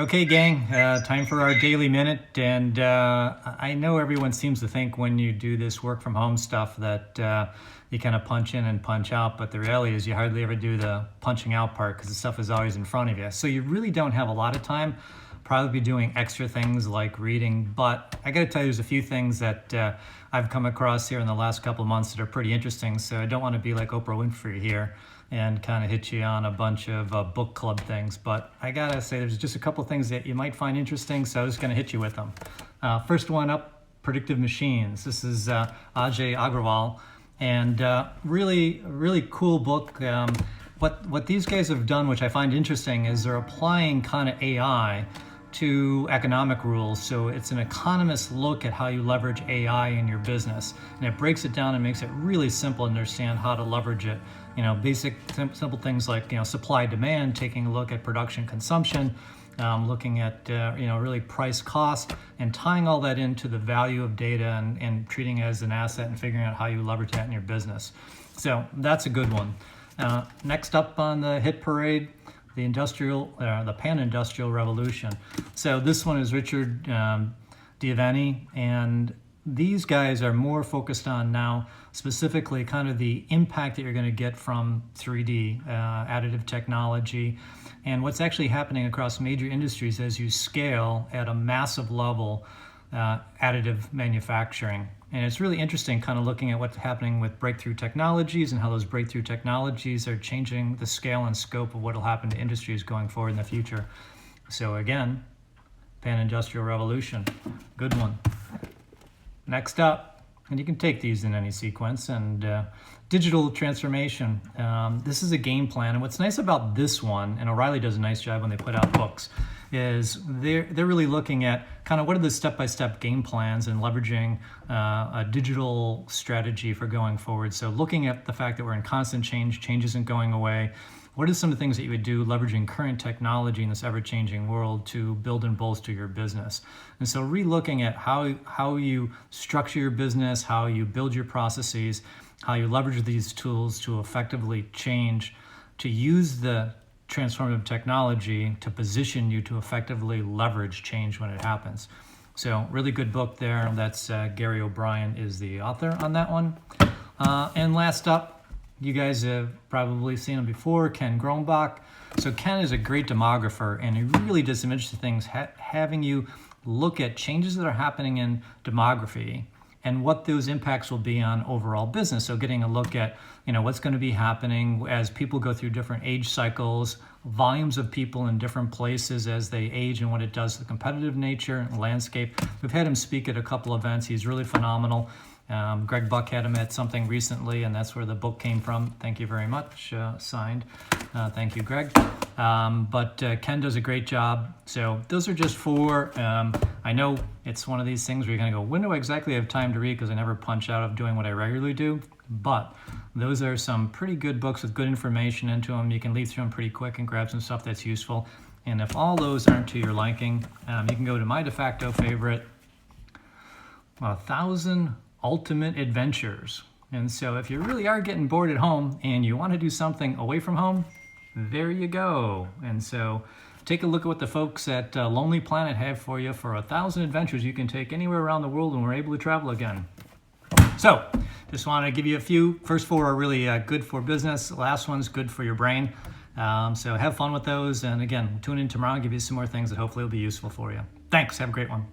Okay, gang, time for our daily minute. And I know everyone seems to think when you do this work from home stuff that you kind of punch in and punch out, but the reality is you hardly ever do the punching out part because the stuff is always in front of you. So you really don't have a lot of time. Probably be doing extra things like reading, but I got to tell you, there's a few things that I've come across here in the last couple of months that are pretty interesting. So I don't want to be like Oprah Winfrey here and kind of hit you on a bunch of book club things, but I gotta say there's just a couple things that you might find interesting, so I'm just gonna hit you with them. First one up, predictive machines. This is Ajay Agrawal, and really cool book. What these guys have done, which I find interesting, is they're applying kind of AI to economic rules. So it's an economist's look at how you leverage AI in your business. And it breaks it down and makes it really simple to understand how to leverage it. You know, basic simple things like, supply demand, taking a look at production consumption, looking at, really price cost, and tying all that into the value of data and treating it as an asset and figuring out how you leverage that in your business. So that's a good one. Next up on the hit parade, the pan-industrial revolution. So this one is Richard Diavani, and these guys are more focused on now specifically kind of the impact that you're going to get from 3D additive technology and what's actually happening across major industries as you scale at a massive level additive manufacturing. And it's really interesting kind of looking at what's happening with breakthrough technologies and how those breakthrough technologies are changing the scale and scope of what will happen to industries going forward in the future. So again, pan-industrial revolution, good one. Next up, and you can take these in any sequence, and digital transformation. This is a game plan, and what's nice about this one, and O'Reilly does a nice job when they put out books, is they're really looking at kind of what are the step-by-step game plans and leveraging a digital strategy for going forward. So looking at the fact that we're in constant change isn't going away. What are some of the things that you would do leveraging current technology in this ever-changing world to build and bolster your business? And so re-looking at how you structure your business, how you build your processes, how you leverage these tools to effectively change, to use the transformative technology to position you to effectively leverage change when it happens. So really good book there. That's Gary O'Brien is the author on that one. And last up, you guys have probably seen him before, Ken Grombach. So Ken is a great demographer, and he really does some interesting things, having you look at changes that are happening in demography and what those impacts will be on overall business. So getting a look at, what's going to be happening as people go through different age cycles, volumes of people in different places as they age, and what it does to the competitive nature and landscape. We've had him speak at a couple events. He's really phenomenal. Greg Buck had him at something recently, and that's where the book came from. Thank you very much. Signed. Thank you, Greg. But Ken does a great job. So those are just four. I know it's one of these things where you're going to go, when do I exactly have time to read? Because I never punch out of doing what I regularly do. But those are some pretty good books with good information into them. You can leaf through them pretty quick and grab some stuff that's useful. And if all those aren't to your liking, you can go to my de facto favorite, 1,000 Ultimate Adventures. And so if you really are getting bored at home and you want to do something away from home, there you go. And so take a look at what the folks at Lonely Planet have for you for 1,000 adventures you can take anywhere around the world when we're able to travel again. So just want to give you a few. First four are really good for business. The last one's good for your brain. So have fun with those. And again, tune in tomorrow and give you some more things that hopefully will be useful for you. Thanks. Have a great one.